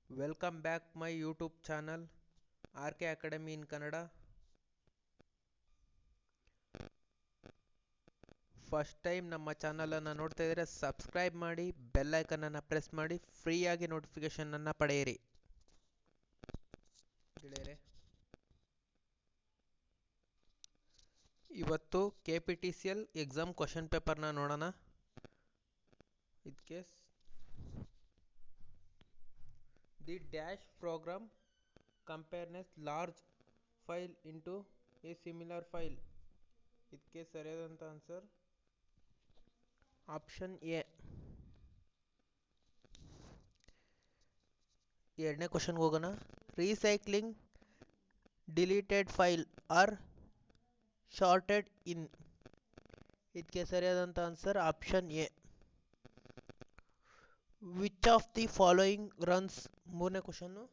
Welcome back my YouTube channel R K academy in Kannada. First time ನಮ್ಮ ಚಾನಲನ್ನು ನೋಡ್ತಾ ಇದ್ದರೆ ಸಬ್ಸ್ಕ್ರೈಬ್ ಮಾಡಿ, ಬೆಲ್ ಐಕನನ್ನು ಪ್ರೆಸ್ ಮಾಡಿ, ಫ್ರೀಯಾಗಿ ನೋಟಿಫಿಕೇಷನನ್ನು ಪಡೆಯಿರಿ. ಗೆಳೆಯರೆ, ಇವತ್ತು KPTCL ಎಕ್ಸಾಮ್ ಕ್ವಶನ್ ಪೇಪರ್ನ ನೋಡೋಣ. ಇದಕ್ಕೆ the dash program compresses large file into a similar file. ಇದಕ್ಕೆ ಸರಿಯಾದಂಥ ಆನ್ಸರ್ ಆಪ್ಷನ್ ಎ. ಎರಡನೇ ಕ್ವಶನ್ಗೆ ಹೋಗೋಣ. Recycling deleted file are shorted in. ಇದಕ್ಕೆ ಸರಿಯಾದಂಥ answer option A. Which of the following runs. ಮೂರನೇ question.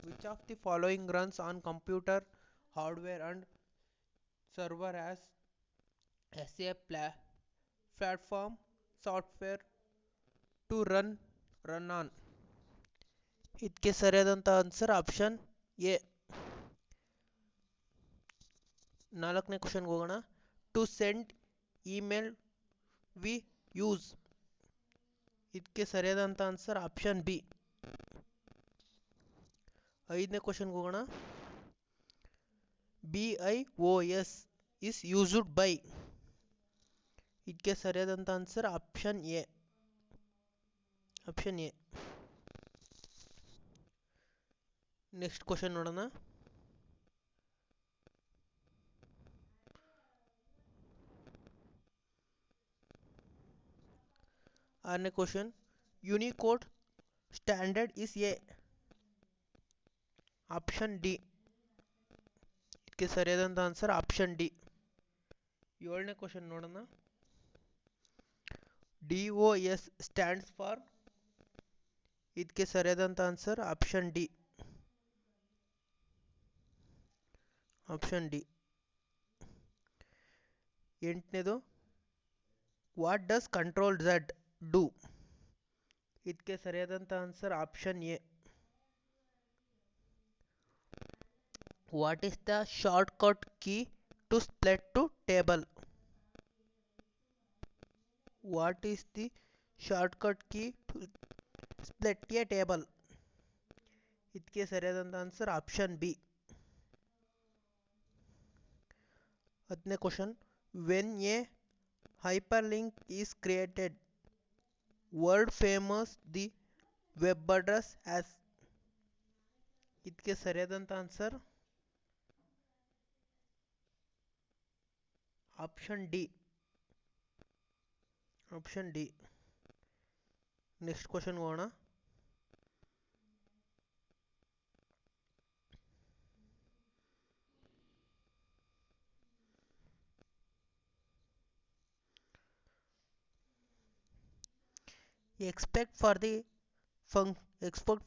Which of the following runs on computer hardware and server as a platform software to run on. ಇದಕ್ಕೆ ಸರಿಯಾದಂಥ answer option A. ನಾಲ್ಕನೇ ಕ್ವಶನ್ಗೆ ಹೋಗೋಣ. To send email we use. ಇದಕ್ಕೆ ಸರಿಯಾದಂಥ answer option B. ಐದನೇ ಕ್ವಶನ್ಗೆ ಹೋಗೋಣ. BIOS is used by. ಇದಕ್ಕೆ ಸರಿಯಾದಂಥ answer option A. Option A. Next question ನೋಡೋಣ. ಆರನೇ question. Unicode standard is a. Option D. ಇದಕ್ಕೆ ಸರಿಯಾದಂಥ ಆನ್ಸರ್ ಆಪ್ಷನ್ ಡಿ. ಏಳನೇ ಕ್ವಶನ್ ನೋಡೋಣ. DOS stands for. ಇದಕ್ಕೆ ಸರಿಯಾದಂಥ answer option D. Option D. ಎಂಟನೇದು. What does control Z do. ಇದಕ್ಕೆ ಸರಿಯಾದಂಥ answer option A. What is the shortcut key to split to table. What is the shortcut key to split a table. ಇದಕ್ಕೆ ಸರಿಯಾದಂಥ answer option B. ಹತ್ತನೇ question. When a hyperlink is created, word famous the web address as. ಇದಕ್ಕೆ ಸರಿಯಾದಂಥ answer option D. Option D. Next question ಹೋಗೋಣ. expect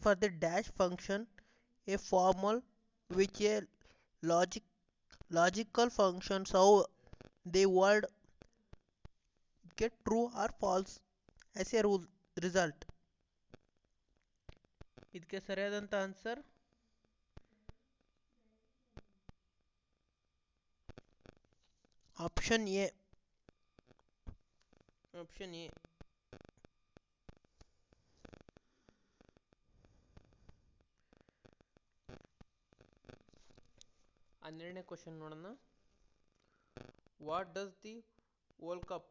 for the dash function a formal which a logical functions how the word get true or false as a result. ಇದಕ್ಕೆ ಸರಿಯಾದಂಥ answer option A. Option A. ಹನ್ನೆರಡನೇ question ನೋಡೋಣ. What does the world cup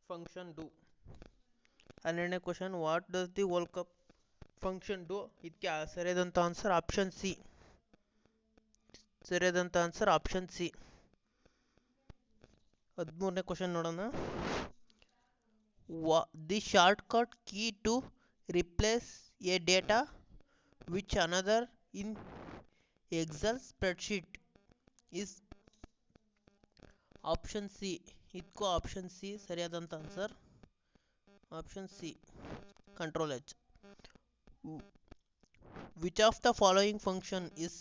function do. ಹನ್ನೆರಡನೇ question. What does the world cup function do. ಇದಕ್ಕೆ ಸರಿಯಾದಂಥ answer option C. ಸರಿಯಾದಂಥ answer option C. 13ನೇ question ನೋಡೋಣ. The shortcut key to replace a data which another in Excel spreadsheet is. Option C. ಇದಕ್ಕೂ option C ಸರಿಯಾದಂಥ answer option C. Control H. Which of the following function is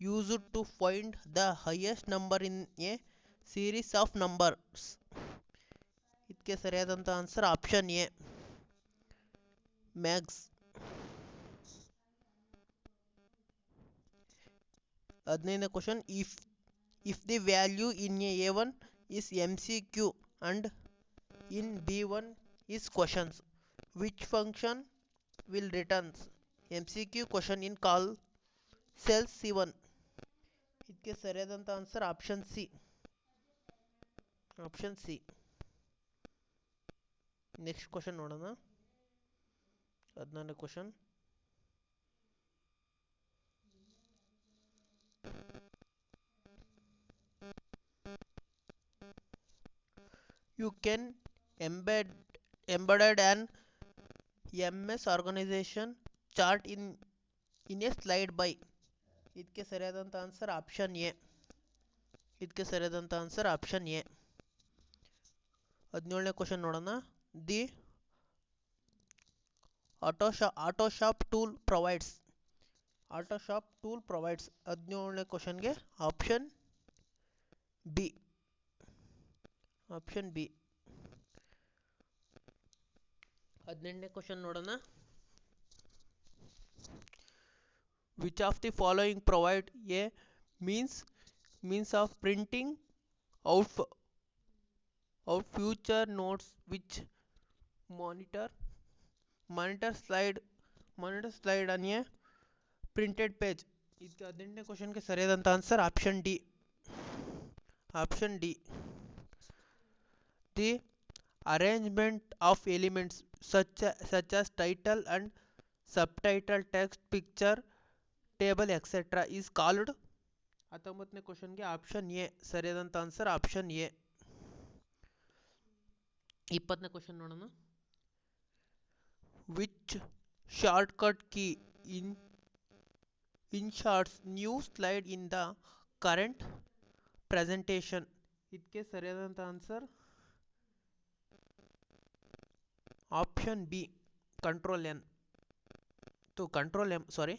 used to find the highest number in a series of numbers. ಇದಕ್ಕೆ ಸರಿಯಾದಂಥ answer option A. Max. 15ನೇ question, if the value in A1 is MCQ and in B1 is questions, which function will returns MCQ question in call cell C1? ಇದಕ್ಕೆ ಸರಿಯಾದಂಥ answer option C. Option C. Next question ನೋಡೋಣ. 14ನೇ question. You can embedded an MS organization chart in a slide by. ಇದಕ್ಕೆ ಸರಿಯಾದಂಥ answer option A. ಇದಕ್ಕೆ ಸರಿಯಾದಂಥ answer option A. 17ನೇ question ನೋಡೋಣ. The autoshape tool provides. Autoshape tool provides. 17ನೇ ಕ್ವಶನ್ಗೆ option B. Option B. 18ನೇ ಕ್ವಶನ್ ನೋಡೋಣ. Which of the following provide a means of printing out future notes which monitor slide on a printed page? ಇದು 18ನೇ ಕ್ವಶನ್ಗೆ ಸರಿಯಾದಂಥ answer option D. Option D. The arrangement of elements such as title and subtitle, text, picture, table etcetera is called. 19ನೇ ಕ್ವಶನ್ಗೆ option A ಸರಿಯಾದಂಥ answer option A. 20ನೇ question ನೋಡೋಣ. Which shortcut key inserts new slide in the current presentation? ಇದಕ್ಕೆ ಸರಿಯಾದಂಥ answer option B control N control M sorry.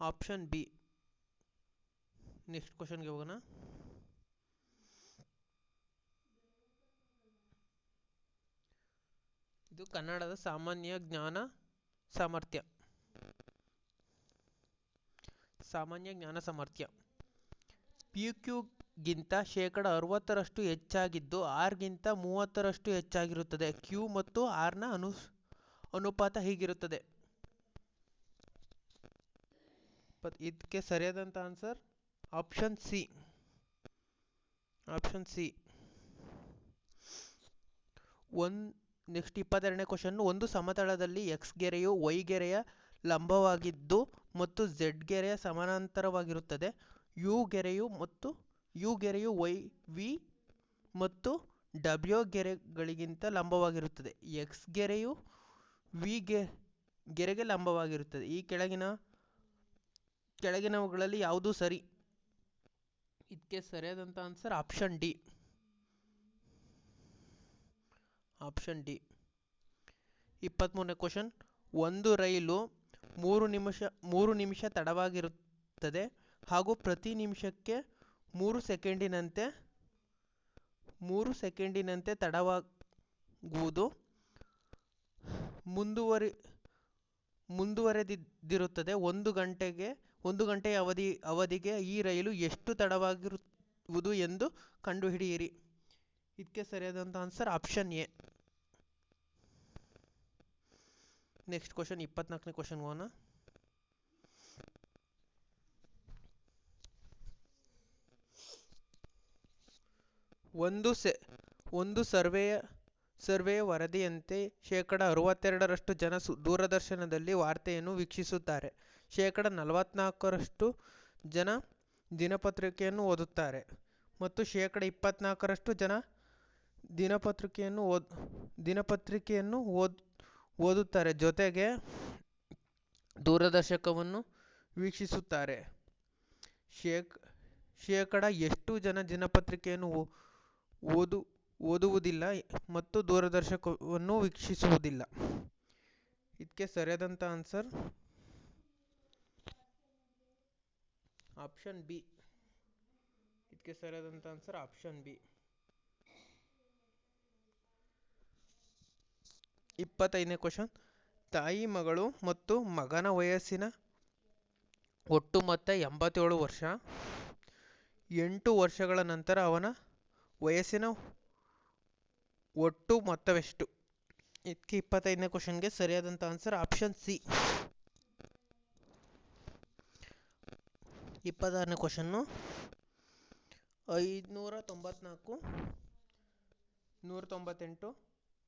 Option B. Next ಕ್ವಶನ್ಗೆ ಹೋಗೋಣ. ಇದು ಕನ್ನಡದ ಸಾಮಾನ್ಯ ಜ್ಞಾನ ಸಾಮರ್ಥ್ಯ. ಸಾಮಾನ್ಯ ಜ್ಞಾನ ಸಾಮರ್ಥ್ಯ. PQ ಗಿಂತ 60% ಹೆಚ್ಚಾಗಿದ್ದು R ಗಿಂತ 30% ಹೆಚ್ಚಾಗಿರುತ್ತದೆ. Q ಮತ್ತು R ನ ಅನುಪಾತ ಹೀಗಿರುತ್ತದೆ. ಇದಕ್ಕೆ ಸರಿಯಾದಂಥ answer option C. Option C. Next 22ನೇ ಕ್ವಶನ್. ಒಂದು ಸಮತಲದಲ್ಲಿ ಎಕ್ಸ್ ಗೆರೆಯು ವೈ ಗೆರೆಯ ಲಂಬವಾಗಿದ್ದು ಮತ್ತು ಝೆಡ್ ಗೆರೆಯ ಸಮಾನಾಂತರವಾಗಿರುತ್ತದೆ. ಯು ಗೆರೆಯು ವಿ ಮತ್ತು ಡಬ್ಲ್ಯೂ ಗೆರೆಗಳಿಗಿಂತ ಲಂಬವಾಗಿರುತ್ತದೆ. ಎಕ್ಸ್ ಗೆರೆಯು ವಿ ಗೆರೆಗೆ ಲಂಬವಾಗಿರುತ್ತದೆ. ಈ ಕೆಳಗಿನವುಗಳಲ್ಲಿ ಯಾವುದು ಸರಿ? ಇದಕ್ಕೆ ಸರಿಯಾದಂಥ answer option D. Option D. 23ನೇ ಕ್ವಶನ್. ಒಂದು ರೈಲು 3 ನಿಮಿಷ ತಡವಾಗಿರುತ್ತದೆ ಹಾಗೂ ಪ್ರತಿ ನಿಮಿಷಕ್ಕೆ 3 ಸೆಕೆಂಡಿನಂತೆ ತಡವಾಗುವುದು ಮುಂದುವರೆದಿರುತ್ತದೆ. ಒಂದು ಗಂಟೆಯ ಅವಧಿಗೆ ಈ ರೈಲು ಎಷ್ಟು ತಡವಾಗಿರುವುದು ಎಂದು ಕಂಡುಹಿಡಿಯಿರಿ. ಇದಕ್ಕೆ ಸರಿಯಾದಂಥ answer option A. Next question 24ನೇ ಕ್ವಶನ್ ಹೋಗೋಣ. ಒಂದು ಸರ್ವೆಯ ವರದಿಯಂತೆ 62% ಜನ ದೂರದರ್ಶನದಲ್ಲಿ ವಾರ್ತೆಯನ್ನು ವೀಕ್ಷಿಸುತ್ತಾರೆ. 44% ಜನ ದಿನಪತ್ರಿಕೆಯನ್ನು ಓದುತ್ತಾರೆ ಮತ್ತು 24% ಜನ ದಿನಪತ್ರಿಕೆಯನ್ನು ಓದುತ್ತಾರೆ ಜೊತೆಗೆ ದೂರದರ್ಶಕವನ್ನು ವೀಕ್ಷಿಸುತ್ತಾರೆ. ಶೇಕಡ ಎಷ್ಟು ಜನ ದಿನಪತ್ರಿಕೆಯನ್ನು ಓದುವುದಿಲ್ಲ ಮತ್ತು ದೂರದರ್ಶಕವನ್ನು ವೀಕ್ಷಿಸುವುದಿಲ್ಲ? ಇದಕ್ಕೆ ಸರಿಯಾದಂಥ ಆನ್ಸರ್ ಆಪ್ಷನ್ ಬಿ. ಇದಕ್ಕೆ ಸರಿಯಾದಂಥ ಆನ್ಸರ್ ಆಪ್ಷನ್ ಬಿ. 25ನೇ ಕ್ವಶನ್. ತಾಯಿ ಮಗಳು ಮತ್ತು ಮಗನ ವಯಸ್ಸಿನ ಒಟ್ಟು ಮೊತ್ತ 87 ವರ್ಷ. 8 ವರ್ಷಗಳ ನಂತರ ಅವನ ವಯಸ್ಸಿನ ಒಟ್ಟು ಮೊತ್ತವೆಷ್ಟು? ಇದಕ್ಕೆ 25ನೇ ಕ್ವಶನ್ಗೆ ಸರಿಯಾದಂಥ ಆನ್ಸರ್ ಆಪ್ಷನ್ ಸಿ. 26ನೇ ಕ್ವಶನ್ನು 594, 198,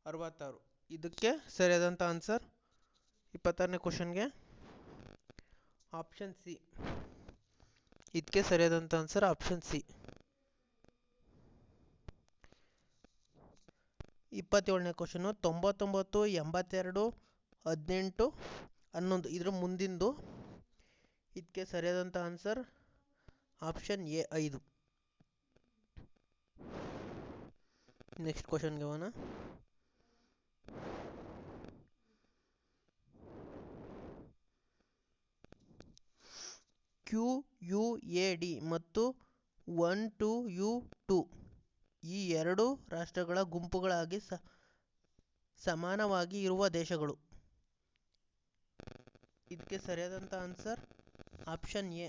66. ಇದಕ್ಕೆ ಸರಿಯಾದಂಥ ಆನ್ಸರ್ 26ನೇ ಕ್ವಶನ್ಗೆ ಆಪ್ಷನ್ ಸಿ. ಇದಕ್ಕೆ ಸರಿಯಾದಂಥ ಆನ್ಸರ್ ಆಪ್ಷನ್ ಸಿ. 27ನೇ ಕ್ವಶನು 99, 82, 18, 11. ಇದ್ರ ಮುಂದಿಂದು. ಇದಕ್ಕೆ ಸರಿಯಾದಂಥ ಆನ್ಸರ್ ಆಪ್ಷನ್ ಎ 5. ನೆಕ್ಸ್ಟ್ ಕ್ವಶನ್ಗೆ ಹೋಗೋಣ. QUAD ಮತ್ತು 12U2 ಈ ಎರಡು ರಾಷ್ಟ್ರಗಳ ಗುಂಪುಗಳಾಗಿ ಸಮಾನವಾಗಿ ಇರುವ ದೇಶಗಳು. ಇದಕ್ಕೆ ಸರಿಯಾದಂಥ answer option A.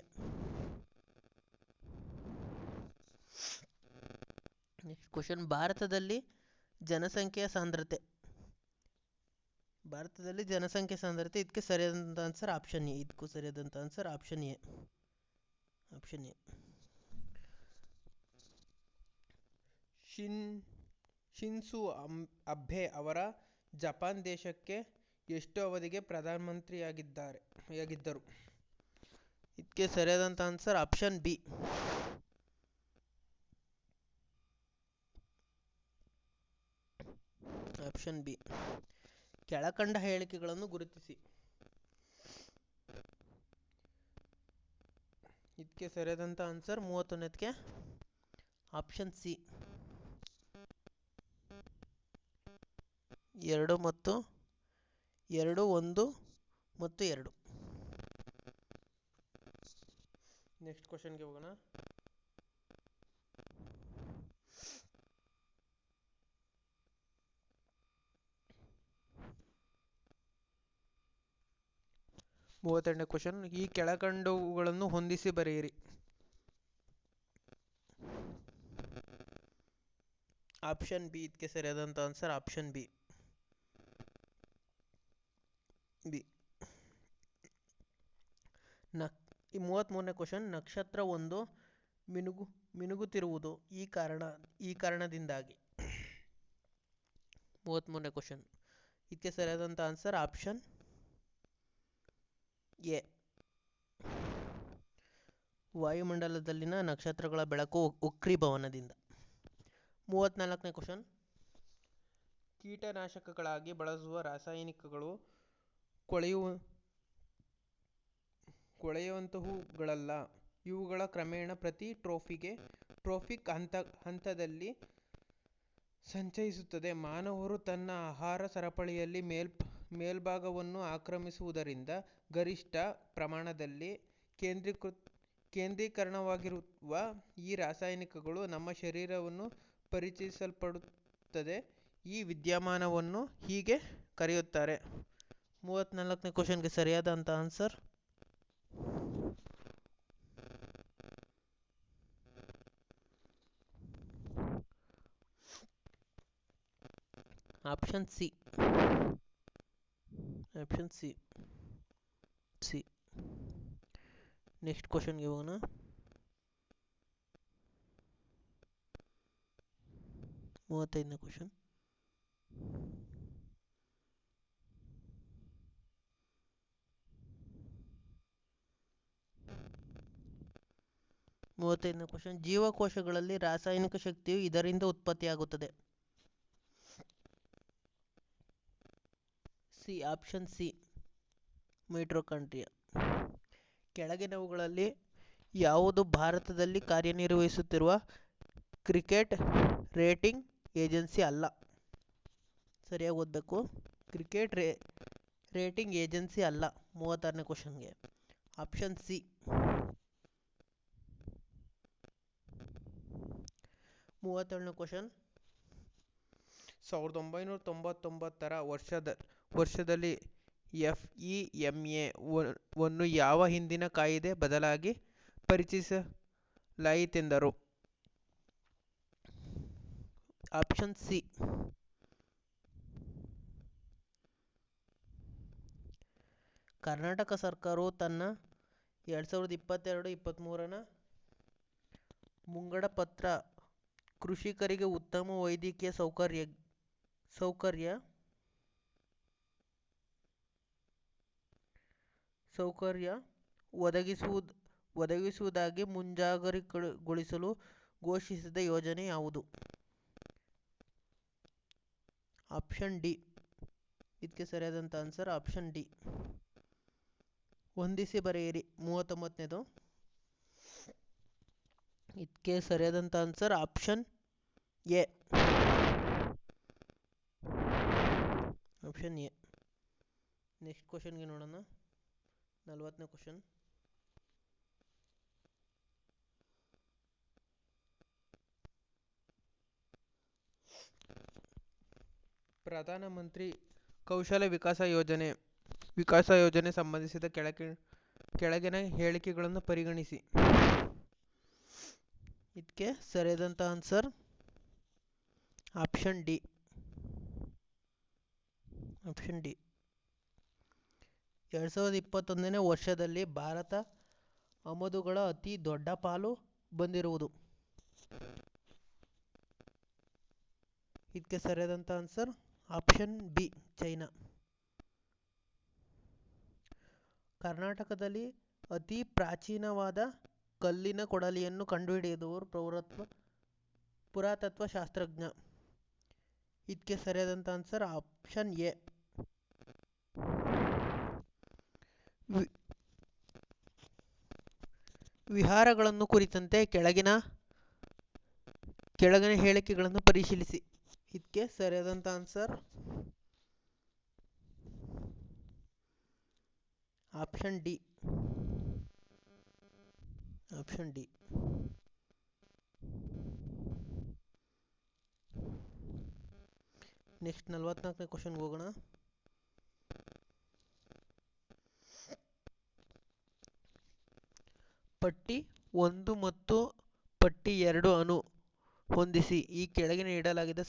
Next question ಭಾರತದಲ್ಲಿ ಜನಸಂಖ್ಯೆಯ ಸಾಂದ್ರತೆ. ಇದಕ್ಕೆ ಸರಿಯಾದಂಥ ಆನ್ಸರ್ ಆಪ್ಷನ್ ಎ. ಇದಕ್ಕೂ ಸರಿಯಾದಂಥ ಆನ್ಸರ್ ಆಪ್ಷನ್ ಎ. ಶಿನ್ಸು ಅಬೆ ಅವರ ಜಪಾನ್ ದೇಶಕ್ಕೆ ಎಷ್ಟು ಅವಧಿಗೆ ಪ್ರಧಾನಮಂತ್ರಿಯಾಗಿದ್ದರು? ಇದಕ್ಕೆ ಸರಿಯಾದಂಥ ಆನ್ಸರ್ ಆಪ್ಷನ್ ಬಿ. ಕೆಳಕಂಡ ಹೇಳಿಕೆಗಳನ್ನು ಗುರುತಿಸಿ. ಇದಕ್ಕೆ ಸರಿಯಾದಂಥ ಆನ್ಸರ್ 31ಕ್ಕೆ ಆಪ್ಷನ್ ಸಿ. 2 ಮತ್ತು 2, 1 ಮತ್ತು 2. ನೆಕ್ಸ್ಟ್ ಕ್ವಶನ್ಗೆ ಹೋಗೋಣ. ಮೂವತ್ತೆರಡನೇ ಕ್ವಶನ್ ಈ ಕೆಳಕಂಡವುಗಳನ್ನು ಹೊಂದಿಸಿ ಬರೆಯಿರಿ. Option B. ಇದಕ್ಕೆ ಸರಿಯಾದಂಥ ಆನ್ಸರ್ ಆಪ್ಷನ್ ಬಿ. ಈ 33ನೇ ಕ್ವಶನ್ ನಕ್ಷತ್ರ ಒಂದು ಮಿನುಗುತ್ತಿರುವುದು ಈ ಕಾರಣದಿಂದಾಗಿ. 33ನೇ ಕ್ವಶನ್ ಇದಕ್ಕೆ ಸರಿಯಾದಂಥ ಆನ್ಸರ್ ಆಪ್ಷನ್ ಎ. ವಾಯುಮಂಡಲದಲ್ಲಿನ ನಕ್ಷತ್ರಗಳ ಬೆಳಕು ವಕ್ರೀಭವನದಿಂದ. 34ನೇ ಕ್ವಶನ್ ಕೀಟನಾಶಕಗಳಾಗಿ ಬಳಸುವ ರಾಸಾಯನಿಕಗಳು ಕೊಳೆಯುವಂತಹುಗಳಲ್ಲ. ಇವುಗಳ ಕ್ರಮೇಣ ಪ್ರತಿ ಟ್ರೋಫಿಕ್ ಹಂತದಲ್ಲಿ ಸಂಚಯಿಸುತ್ತದೆ. ಮಾನವರು ತನ್ನ ಆಹಾರ ಸರಪಳಿಯಲ್ಲಿ ಮೇಲ್ಭಾಗವನ್ನು ಆಕ್ರಮಿಸುವುದರಿಂದ ಗರಿಷ್ಠ ಪ್ರಮಾಣದಲ್ಲಿ ಕೇಂದ್ರೀಕರಣವಾಗಿರುವ ಈ ರಾಸಾಯನಿಕಗಳು ನಮ್ಮ ಶರೀರವನ್ನು ಪರಿಚಯಿಸಲ್ಪಡುತ್ತದೆ. ಈ ವಿದ್ಯಮಾನವನ್ನು ಹೀಗೆ ಕರೆಯುತ್ತಾರೆ. 34ನೇ ಕ್ವಶನ್ಗೆ ಸರಿಯಾದಂಥ ಆನ್ಸರ್ ಆಪ್ಷನ್ ಸಿ. ನೆಕ್ಸ್ಟ್ ಕ್ವಶನ್ಗೆ ಹೋಗೋಣ. 35ನೇ ಕ್ವಶನ್ ಜೀವಕೋಶಗಳಲ್ಲಿ ರಾಸಾಯನಿಕ ಶಕ್ತಿಯು ಇದರಿಂದ ಉತ್ಪತ್ತಿಯಾಗುತ್ತದೆ. ಸಿ. Option C mitochondria. ಕೆಳಗಿನವುಗಳಲ್ಲಿ ಯಾವುದು ಭಾರತದಲ್ಲಿ ಕಾರ್ಯನಿರ್ವಹಿಸುತ್ತಿರುವ ಕ್ರೆಡಿಟ್ ರೇಟಿಂಗ್ ಏಜೆನ್ಸಿ ಅಲ್ಲ? ಸರಿಯಾಗಿ ಓದಬೇಕು. ಕ್ರೆಡಿಟ್ ರೇಟಿಂಗ್ ಏಜೆನ್ಸಿ ಅಲ್ಲ. 36ನೇ ಕ್ವಶನ್ಗೆ ಆಪ್ಷನ್ ಸಿ. 37ನೇ ಕ್ವಶನ್ 1999ರ ವರ್ಷದಲ್ಲಿ FEMA ವನ್ನು ಯಾವ ಹಿಂದಿನ ಕಾಯಿದೆ ಬದಲಾಗಿ ಪರಿಚಯಿಸಲಾಯಿತೆಂದರು? Option C. ಕರ್ನಾಟಕ ಸರ್ಕಾರವು ತನ್ನ 2022-23ನ ಮುಂಗಡ ಪತ್ರ ಕೃಷಿಕರಿಗೆ ಉತ್ತಮ ವೈದ್ಯಕೀಯ ಸೌಕರ್ಯ ಒದಗಿಸುವುದಾಗಿ ಮುಂಜಾಗರಗೊಳಿಸಲು ಘೋಷಿಸಿದ ಯೋಜನೆ ಯಾವುದು? Option D. ಇದಕ್ಕೆ ಸರಿಯಾದಂಥ ಆನ್ಸರ್ ಆಪ್ಷನ್ ಡಿ. ಹೊಂದಿಸಿ ಬರೆಯಿರಿ 39ನೇದು. ಇದಕ್ಕೆ ಸರಿಯಾದಂಥ answer option A. Option A. Next ಕ್ವಶನ್ಗೆ ನೋಡೋಣ. 40ನೇ ಕ್ವಶನ್. ಪ್ರಧಾನಮಂತ್ರಿ ಕೌಶಲ ವಿಕಾಸ ಯೋಜನೆ ಸಂಬಂಧಿಸಿದ ಕೆಳಗಿನ ಹೇಳಿಕೆಗಳನ್ನು ಪರಿಗಣಿಸಿ. ಇದಕ್ಕೆ ಸರಿಯಾದಂಥ answer option D. Option D. 2021ನೇ ವರ್ಷದಲ್ಲಿ ಭಾರತ ಆಮದುಗಳ ಅತಿ ದೊಡ್ಡ ಪಾಲು ಬಂದಿರುವುದು. ಇದಕ್ಕೆ ಸರಿಯಾದಂಥ ಆನ್ಸರ್ ಆಪ್ಷನ್ ಬಿ. ಚೈನಾ. ಕರ್ನಾಟಕದಲ್ಲಿ ಅತಿ ಪ್ರಾಚೀನವಾದ ಕಲ್ಲಿನ ಕೊಡಲಿಯನ್ನು ಕಂಡುಹಿಡಿದವರು ಪುರಾತತ್ವ ಶಾಸ್ತ್ರಜ್ಞ. ಇದಕ್ಕೆ ಸರಿಯಾದಂಥ ಆನ್ಸರ್ ಆಪ್ಷನ್ ಎ. ವಿಹಾರಗಳನ್ನು ಕುರಿತಂತೆ ಕೆಳಗಿನ ಹೇಳಿಕೆಗಳನ್ನು ಪರಿಶೀಲಿಸಿ. ಇದಕ್ಕೆ ಸರಿಯಾದಂಥ answer option D. Option D. Next 44ನೇ ಕ್ವಶನ್ಗೆ ಹೋಗೋಣ. ಪಟ್ಟಿ 1 ಮತ್ತು ಪಟ್ಟಿ 2 ಅನ್ನು ಹೊಂದಿಸಿ. ಈ ಕೆಳಗೆ ನೀಡಲಾಗಿದ್ದ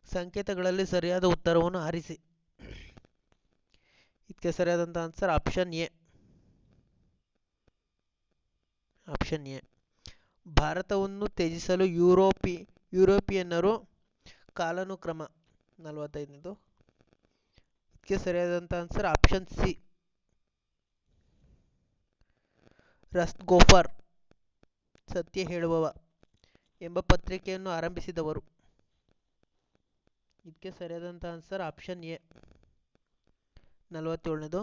ಸಂಕೇತಗಳಲ್ಲಿ ಸರಿಯಾದ ಉತ್ತರವನ್ನು ಆರಿಸಿ. ಇದಕ್ಕೆ ಸರಿಯಾದಂಥ answer option A. Option A. ಭಾರತವನ್ನು ತ್ಯಜಿಸಲು ಯುರೋಪಿಯನ್ನರು ಕಾಲಾನುಕ್ರಮ. 45ನೇದು. ಇದಕ್ಕೆ ಸರಿಯಾದಂಥ ಆನ್ಸರ್ ಆಪ್ಷನ್ ಸಿ. ರಸ್ಟ್ಗೋಫರ್ ಸತ್ಯ ಹೇಳುವವ ಎಂಬ ಪತ್ರಿಕೆಯನ್ನು ಆರಂಭಿಸಿದವರು. ಇದಕ್ಕೆ ಸರಿಯಾದಂಥ ಆನ್ಸರ್ ಆಪ್ಷನ್ ಎ. 47ನೇದು.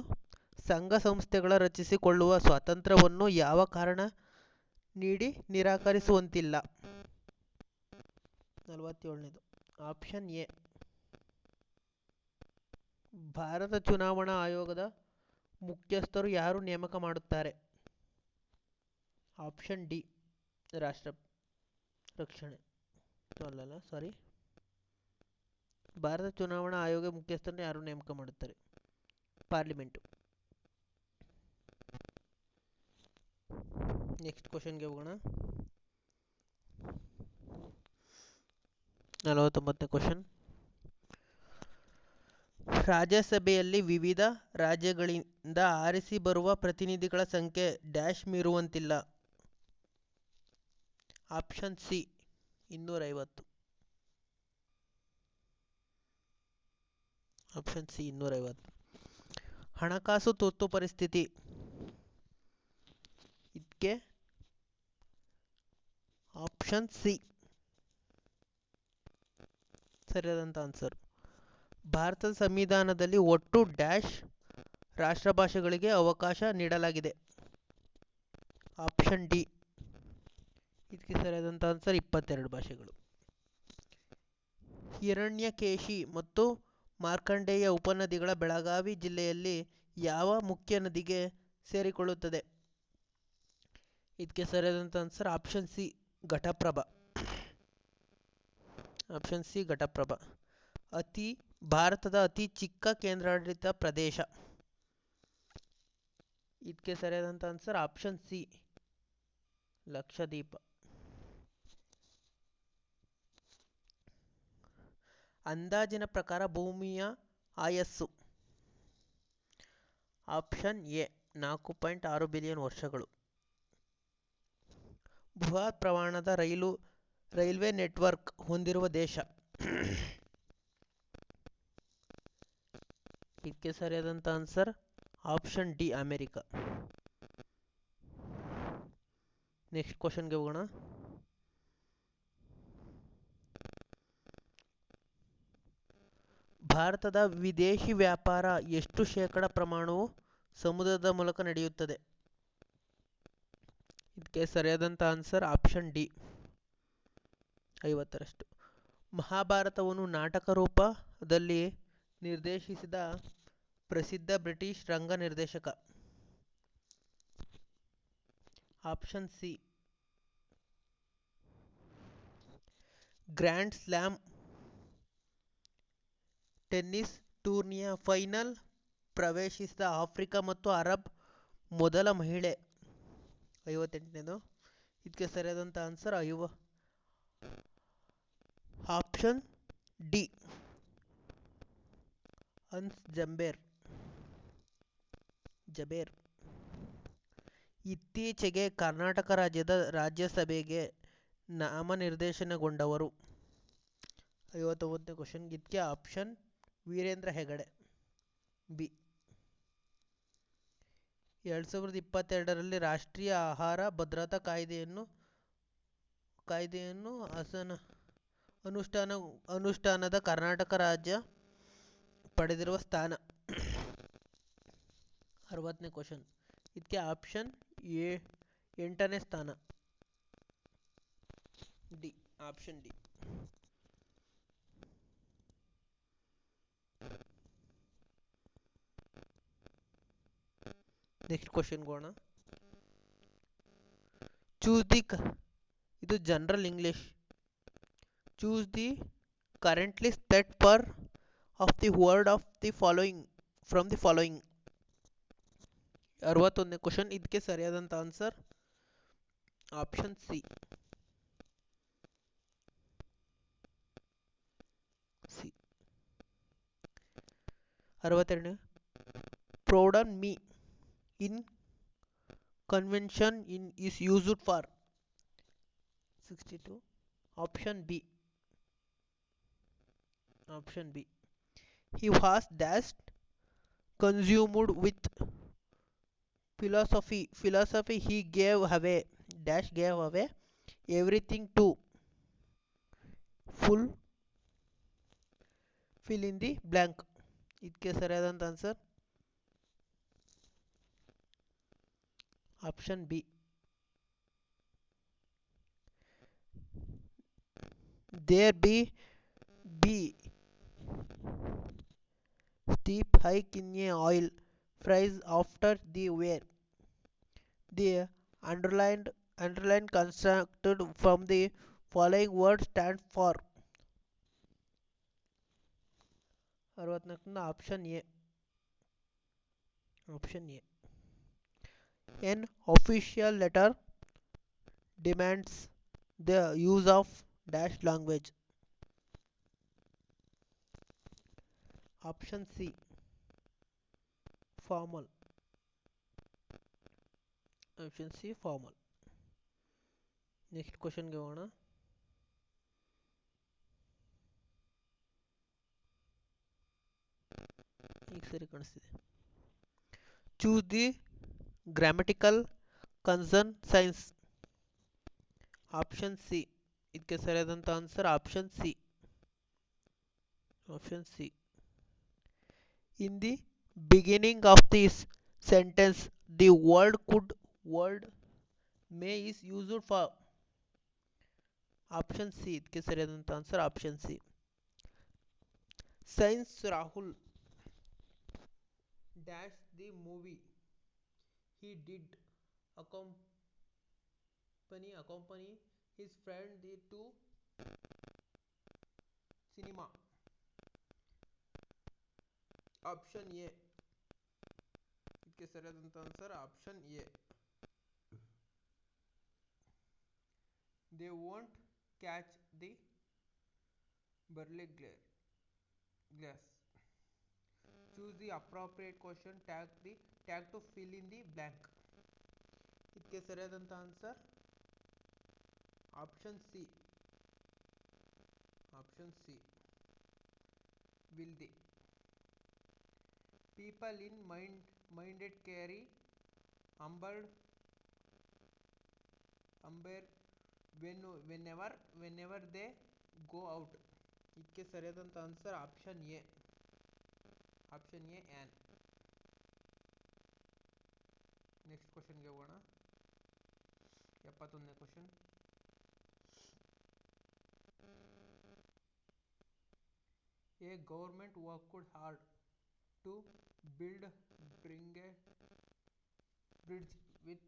ಸಂಘ ಸಂಸ್ಥೆಗಳ ರಚಿಸಿಕೊಳ್ಳುವ ಸ್ವಾತಂತ್ರ್ಯವನ್ನು ಯಾವ ಕಾರಣ ನೀಡಿ ನಿರಾಕರಿಸುವಂತಿಲ್ಲ? 47ನೇದು. Option A. ಭಾರತ ಚುನಾವಣಾ ಆಯೋಗದ ಮುಖ್ಯಸ್ಥರು ಯಾರು ನೇಮಕ ಮಾಡುತ್ತಾರೆ? Option D. ರಾಷ್ಟ್ರ ರಕ್ಷಣೆ ಅಲ್ಲಲ್ಲ ಸಾರಿ ಭಾರತ ಚುನಾವಣಾ ಆಯೋಗ ಮುಖ್ಯಸ್ಥರನ್ನು ಯಾರು ನೇಮಕ ಮಾಡುತ್ತಾರೆ? ಪಾರ್ಲಿಮೆಂಟು. ನೆಕ್ಸ್ಟ್ ಕ್ವಶನ್ಗೆ ಹೋಗೋಣ. 49ನೇ ಕ್ವಶನ್. ರಾಜ್ಯಸಭೆಯಲ್ಲಿ ವಿವಿಧ ರಾಜ್ಯಗಳಿಂದ ಆರಿಸಿ ಬರುವ ಪ್ರತಿನಿಧಿಗಳ ಸಂಖ್ಯೆ ಡ್ಯಾಶ್ ಮೀರುವಂತಿಲ್ಲ. Option C. 250. Option C 250. ಹಣಕಾಸು ತುರ್ತು ಪರಿಸ್ಥಿತಿ. ಇದಕ್ಕೆ ಆಪ್ಷನ್ ಸಿ ಸರಿಯಾದಂಥ ಆನ್ಸರ್. ಭಾರತದ ಸಂವಿಧಾನದಲ್ಲಿ ಒಟ್ಟು ಡ್ಯಾಶ್ ರಾಷ್ಟ್ರಭಾಷೆಗಳಿಗೆ ಅವಕಾಶ ನೀಡಲಾಗಿದೆ. Option D. ಇದಕ್ಕೆ ಸರಿಯಾದಂಥ ಆನ್ಸರ್ 22 ಭಾಷೆಗಳು. ಹಿರಣ್ಯಕೇಶಿ ಮತ್ತು ಮಾರ್ಕಂಡೇಯ ಉಪನದಿಗಳ ಬೆಳಗಾವಿ ಜಿಲ್ಲೆಯಲ್ಲಿ ಯಾವ ಮುಖ್ಯ ನದಿಗೆ ಸೇರಿಕೊಳ್ಳುತ್ತದೆ? ಇದಕ್ಕೆ ಸರಿಯಾದಂಥ answer option C. Ghataprabha. Option C Ghataprabha. ಅತಿ ಭಾರತದ ಅತಿ ಚಿಕ್ಕ ಕೇಂದ್ರಾಡಳಿತ ಪ್ರದೇಶ. ಇದಕ್ಕೆ ಸರಿಯಾದಂಥ ಆನ್ಸರ್ ಆಪ್ಷನ್ ಸಿ, ಲಕ್ಷದ್ವೀಪ. ಅಂದಾಜಿನ ಪ್ರಕಾರ ಭೂಮಿಯ ಆಯಸ್ಸು. ಆಪ್ಷನ್ ಎ 4.6 ಬಿಲಿಯನ್ ವರ್ಷಗಳು. ಬೃಹತ್ ಪ್ರಮಾಣದ ರೈಲ್ವೆ ನೆಟ್ವರ್ಕ್ ಹೊಂದಿರುವ ದೇಶ. ಇದಕ್ಕೆ ಸರಿಯಾದಂಥ answer option D, America. Next ಕ್ವಶನ್ಗೆ ಹೋಗೋಣ. ಭಾರತದ ವಿದೇಶಿ ವ್ಯಾಪಾರ ಎಷ್ಟು ಶೇಕಡ ಪ್ರಮಾಣವು ಸಮುದ್ರದ ಮೂಲಕ ನಡೆಯುತ್ತದೆ? ಇದಕ್ಕೆ ಸರಿಯಾದಂಥ ಆನ್ಸರ್ ಆಪ್ಷನ್ ಡಿ, 50ರಷ್ಟು. ಮಹಾಭಾರತವನ್ನು ನಾಟಕ ರೂಪದಲ್ಲಿ ನಿರ್ದೇಶಿಸಿದ ಪ್ರಸಿದ್ಧ ಬ್ರಿಟಿಷ್ ರಂಗ ನಿರ್ದೇಶಕ. Option C. Grand slam tennis ಟೂರ್ನಿಯ ಫೈನಲ್ ಪ್ರವೇಶಿಸಿದ ಆಫ್ರಿಕಾ ಮತ್ತು ಅರಬ್ ಮೊದಲ ಮಹಿಳೆ. 58ನೇದು. ಇದಕ್ಕೆ ಸರಿಯಾದಂಥ ಆನ್ಸರ್ ಆಪ್ಷನ್ ಡಿ, ಅನ್ಸ್ ಜಬೇರ್. ಇತ್ತೀಚೆಗೆ ಕರ್ನಾಟಕ ರಾಜ್ಯಸಭೆಗೆ ನಾಮನಿರ್ದೇಶನಗೊಂಡವರು. 59ನೇ ಕ್ವಶನ್. ಇದಕ್ಕೆ ಆಪ್ಷನ್ ವೀರೇಂದ್ರ ಹೆಗಡೆ, ಬಿ. 2022ರಲ್ಲಿ ರಾಷ್ಟ್ರೀಯ ಆಹಾರ ಭದ್ರತಾ ಕಾಯ್ದೆಯನ್ನು ಅನುಷ್ಠಾನದ ಕರ್ನಾಟಕ ರಾಜ್ಯ ಪಡೆದಿರುವ ಸ್ಥಾನ. 60ನೇ ಕ್ವಶನ್. ಇದಕ್ಕೆ ಆಪ್ಷನ್ 8ನೇ ಸ್ಥಾನ, ಡಿ, ಆಪ್ಷನ್ ಡಿ. ನೆಕ್ಸ್ಟ್ ಕ್ವಶನ್ಗೆ ಹೋಗೋಣ. ಇದು general English. Choose the currently set pair of the word of the following from the following. 61ನೇ ಕ್ವಶನ್. ಇದಕ್ಕೆ ಸರಿಯಾದಂಥ ಆನ್ಸರ್ ಆಪ್ಷನ್ ಸಿ. 62ನೇ. Pardon me in convention is used for. 62. Option B. He was dashed consumed with philosophy. He gave away everything to fill in the blank. ಇದಕ್ಕೆ ಸರಿಯಾದಂಥ answer option B. There be steep hike in a oil price after the war. The underlined constructed from the following word stands for. 64. Option A. An official letter demands the use of dash language. Option C, formal. Next ಕ್ವಶನ್ಗೆ ಹೋಗೋಣ. ಈಗ ಸರಿ ಕಾಣಿಸ್ತಿದೆ. Choose the grammatical consciences. Option C. ಇದಕ್ಕೆ ಸರಿಯಾದಂಥ answer option C. In the beginning of this sentence, the word may is used for. Option C. ಇದಕ್ಕೆ ಸರಿಯಾದಂಥ answer option C. Since Rahul dash the movie, he did accompany his friend to cinema. Option A. ಇದಕ್ಕೆ ಸರಿಯಾದಂಥ answer option A. They won't catch the ಬರ್ಲಿ glass. Choose the appropriate question. Tag to fill in the blank. ಇದಕ್ಕೆ ಸರಿಯಾದಂಥ answer option C. Option C will they. People in minded carry umber whenever they go out. ಇದಕ್ಕೆ ಸರಿಯಾದಂಥ answer option A. Option A an. Next ಕ್ವಶನ್ಗೆ ಹೋಗೋಣ. 71ನೇ question. A government worked hard to bring a bridge with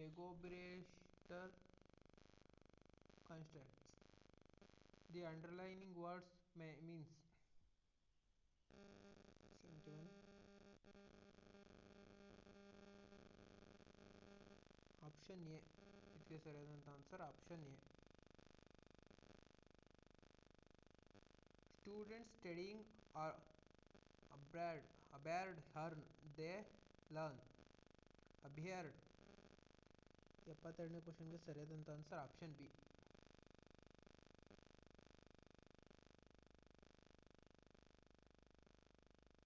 negotiator constraints. The underlining words means. 71. Option A. ಇದಕ್ಕೆ ಸರಿಯಾದಂಥ answer option A. Students studying abroad earn, they learn. Abroad. 72ನೇ ಕ್ವಶನ್ಗೆ ಸರಿಯಾದಂಥ answer option B.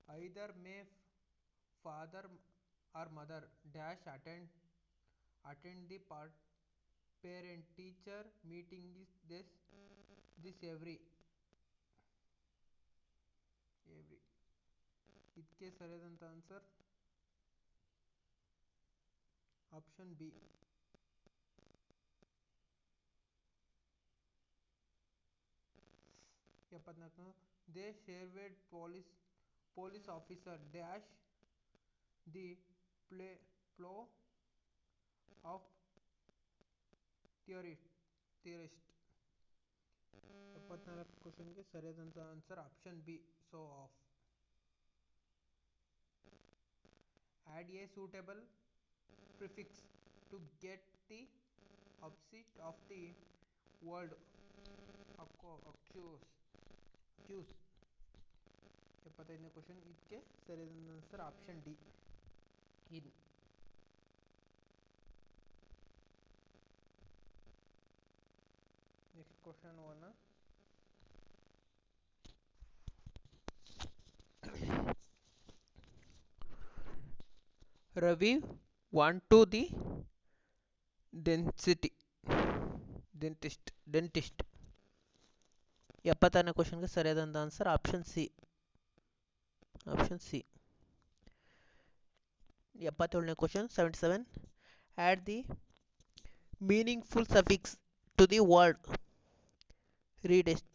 Either may father or mother dash attend the parent teacher meeting this every. ಇದಕ್ಕೆ ಸರಿಯಾದಂಥ answer option B. 74. They served police officer dash the plow of terrorist. 74 ಕ್ವಶನ್ಗೆ ಸರಿಯಾದಂಥ answer option B. So of. Add a suitable prefix to get the opposite of the word accuse. 75ನೇ question. ಇದಕ್ಕೆ ಸರಿಯಾದ answer option D. In. Next question ಹೋಗೋಣ. Ravi went to the dentist. 76ನೇ ಕ್ವಶನ್ಗೆ ಸರಿಯಾದಂಥ answer option C. Option C. 77ನೇ question. 77. Add the meaningful suffix to the word readest.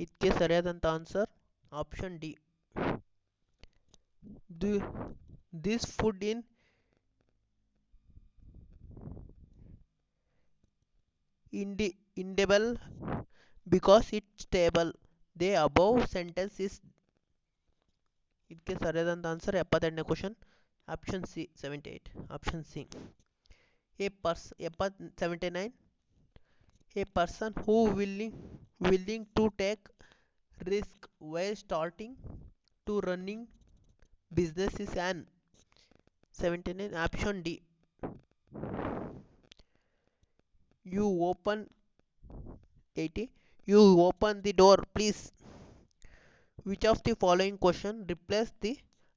ಇದಕ್ಕೆ ಸರಿಯಾದಂಥ answer option D. This food in edible because it's stable. The above sentence is. ಇದಕ್ಕೆ ಸರಿಯಾದಂಥ answer 78ನೇ question option C. 78. Option C. 79. A person who willing to take risk while starting to running business is an. 79. Option D. You open 80. You open the door, please. Which of the following question replace the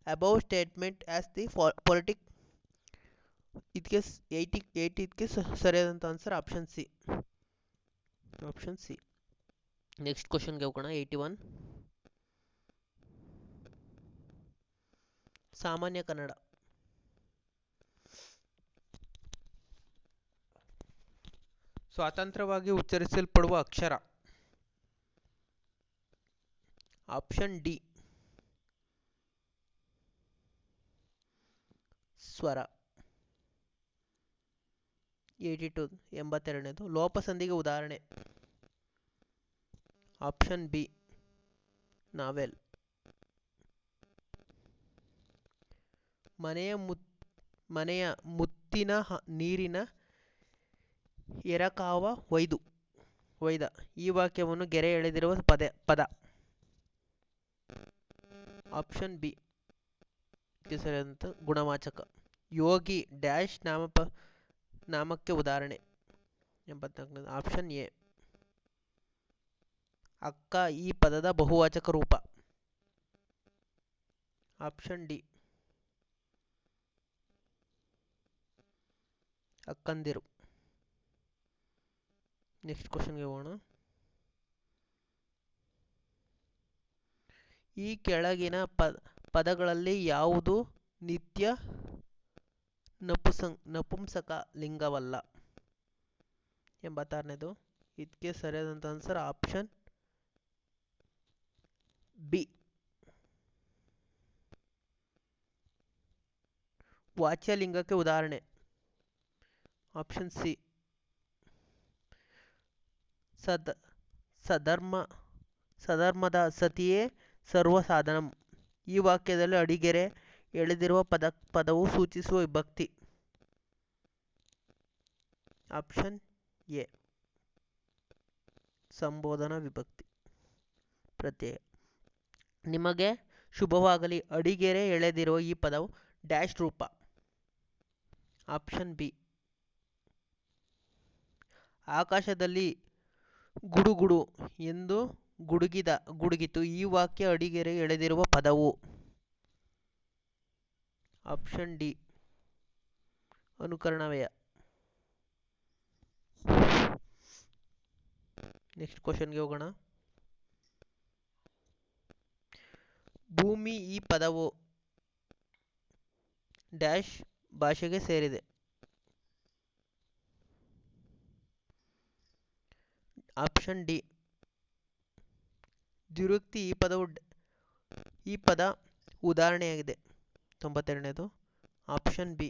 above statement as the politic? ಇದಕ್ಕೆ 80 ಇದಕ್ಕೆ ಸರಿಯಾದಂಥ answer option C. Option C. Next ಕ್ವಶನ್ಗೆ ಹೋಗೋಣ. 81. ಸಾಮಾನ್ಯ ಕನ್ನಡ. ಸ್ವತಂತ್ರವಾಗಿ ಉಚ್ಚರಿಸಲ್ಪಡುವ ಅಕ್ಷರ. Option D. ಸ್ವರ. 82. 82ನೇದು. ಲೋಪಸಂಧಿಗೆ ಉದಾಹರಣೆ. Option B. ನಾವೆಲ್. ಮನೆಯ ಮುತ್ತಿನ ನೀರಿನ ಎರಕಾವ ಒಯ್ದ. ಈ ವಾಕ್ಯವನ್ನು ಗೆರೆ ಎಳೆದಿರುವ ಪದ. ಆಪ್ಷನ್ ಬಿ ಸರಿಯಾದಂತ ಗುಣವಾಚಕ. ಯೋಗಿ ಡ್ಯಾಶ್ ನಾಮಕ್ಕೆ ಉದಾಹರಣೆ. 84. ಆಪ್ಷನ್ ಎ ಅಕ್ಕ ಈ ಪದದ ಬಹುವಾಚಕ ರೂಪ. ಆಪ್ಷನ್ ಡಿ ಅಕ್ಕಂದಿರು. ನೆಕ್ಸ್ಟ್ ಕ್ವಶನ್ಗೆ ಹೋಗೋಣ. ಈ ಕೆಳಗಿನ ಪದಗಳಲ್ಲಿ ಯಾವುದು ನಿತ್ಯ ನಪುಂಸಕ ಲಿಂಗವಲ್ಲ? 86ನೇದು. ಇದಕ್ಕೆ ಸರಿಯಾದಂತ ಆನ್ಸರ್ ಆಪ್ಷನ್ ಬಿ ವಾಚ್ಯಲಿಂಗಕ್ಕೆ ಉದಾಹರಣೆ. ಆಪ್ಷನ್ ಸಿ ಸಧರ್ಮದ ಸತಿಯೇ ಸರ್ವಸಾಧನಂ. ಈ ವಾಕ್ಯದಲ್ಲಿ ಅಡಿಗೆರೆ ಎಳೆದಿರುವ ಪದವು ಸೂಚಿಸುವ ವಿಭಕ್ತಿ. ಆಪ್ಷನ್ ಎ ಸಂಬೋಧನಾ ವಿಭಕ್ತಿ ಪ್ರತ್ಯಯ. ನಿಮಗೆ ಶುಭವಾಗಲಿ. ಅಡಿಗೆರೆ ಎಳೆದಿರುವ ಈ ಪದವು ಡ್ಯಾಶ್ ರೂಪ. ಆಪ್ಷನ್ ಬಿ ಆಕಾಶದಲ್ಲಿ ಗುಡುಗುಡು ಎಂದು ಗುಡುಗಿತು. ಈ ವಾಕ್ಯ ಅಡಿಗೆರೆ ಎಳೆದಿರುವ ಪದವು. Option D ಅನುಕರಣವ್ಯಯ. ನೆಕ್ಸ್ಟ್ ಕ್ವಶನ್ಗೆ ಹೋಗೋಣ. ಭೂಮಿ ಈ ಪದವು ಡ್ಯಾಶ್ ಭಾಷೆಗೆ ಸೇರಿದೆ. ಆಪ್ಷನ್ ಡಿ ದ್ವಿರುಕ್ತಿ. ಈ ಪದ ಉದಾಹರಣೆಯಾಗಿದೆ. 92ನೇದು. ಆಪ್ಷನ್ ಬಿ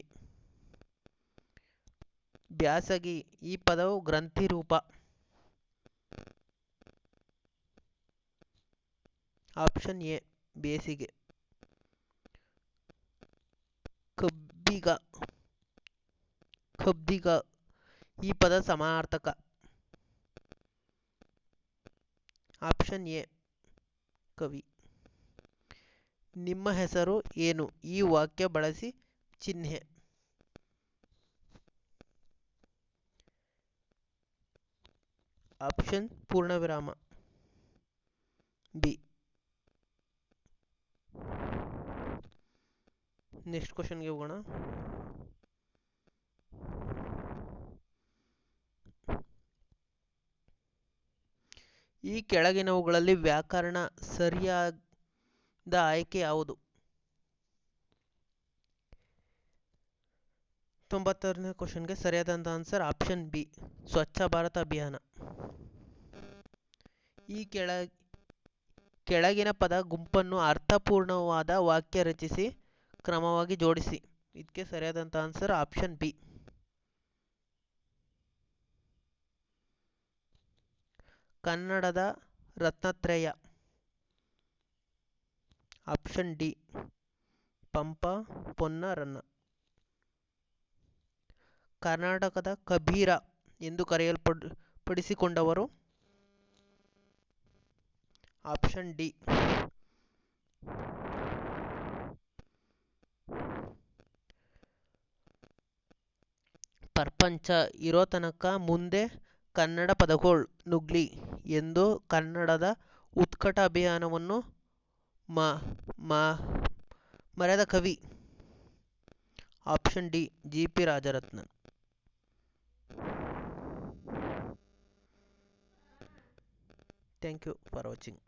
ಬ್ಯಾಸಗಿ. ಈ ಪದವು ಗ್ರಂಥಿ ರೂಪ. ಆಪ್ಷನ್ ಎ ಬೇಸಿಗೆ. ಕಬ್ದಿಗ. ಈ ಪದ ಸಮಾನಾರ್ಥಕ. ಆಪ್ಷನ್ ಎ ಕವಿ. ನಿಮ್ಮ ಹೆಸರು ಏನು? ಈ ವಾಕ್ಯ ಬಳಸಿ ಚಿಹ್ನೆ. Option ಪೂರ್ಣವಿರಾಮ B. ನೆಕ್ಸ್ಟ್ ಕ್ವಶನ್ಗೆ ಹೋಗೋಣ. ಈ ಕೆಳಗಿನವುಗಳಲ್ಲಿ ವ್ಯಾಕರಣ ಸರಿಯಾದ ಆಯ್ಕೆ ಯಾವುದು? 96ನೇ ಕ್ವಶನ್ಗೆ ಸರಿಯಾದಂತ answer option B Swachh Bharat ಅಭಿಯಾನ. ಈ ಕೆಳಗಿನ ಪದ ಗುಂಪನ್ನು ಅರ್ಥಪೂರ್ಣವಾದ ವಾಕ್ಯ ರಚಿಸಿ ಕ್ರಮವಾಗಿ ಜೋಡಿಸಿ. ಇದಕ್ಕೆ ಸರಿಯಾದಂತ ಆನ್ಸರ್ ಆಪ್ಷನ್ ಬಿ ಕನ್ನಡದ ರತ್ನತ್ರಯ. ಆಪ್ಷನ್ ಡಿ ಪಂಪ ಪೊನ್ನ ರನ್ನ. ಕರ್ನಾಟಕದ ಕಬೀರ ಎಂದು ಕರೆಯಲ್ಪಡಿಸಿಕೊಂಡವರು. ಆಪ್ಷನ್ ಡಿ ಪ್ರಪಂಚ ಇರೋ ತನಕ ಮುಂದೆ ಕನ್ನಡ ಪದಗಳ್ ನುಗ್ಲಿ ಎಂದು ಕನ್ನಡದ ಉತ್ಕಟ ಅಭಿಯಾನವನ್ನು ಮರೆದ ಕವಿ. Option D G P. Rajaratnam. Thank you for watching.